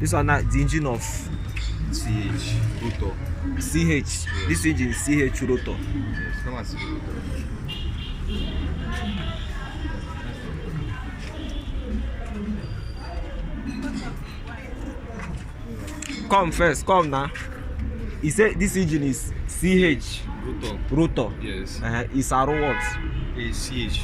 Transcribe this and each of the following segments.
This one now the engine of CH Rotor. CH. Yes. This engine is CH Rotor. Yes, come and see the Rotor. Come first, come now. He said this engine is CH Rotor. Yes. It's a what? It's CH.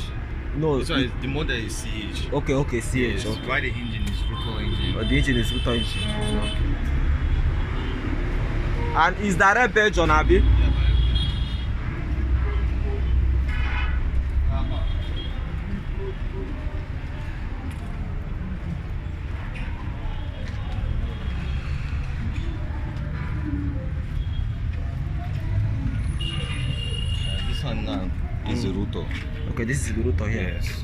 No. This one is, the model is CH. Okay, CH. Yes. Okay. Why the engine is Rotor engine? The engine is Rotor engine. Okay. And is direct page on Abi? Yeah, this one now is the Rotor. Okay, this is the Rotor here. Yes.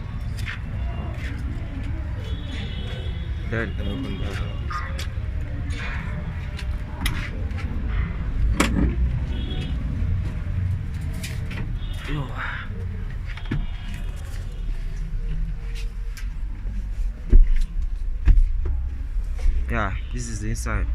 Then open that. Yo. Yeah, this is the inside.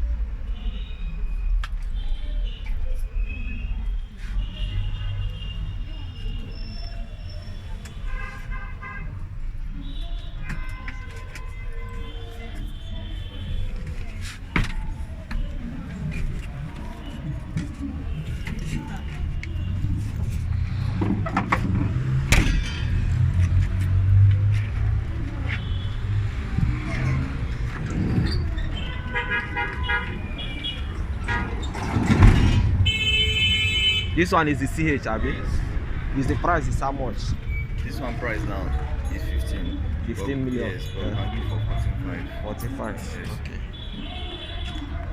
This one is the CH, Abi. Yes. Is the price is how much? This one price now is 15. 15 million. Yes, but we can give for 14.5. 45. Yes. Okay.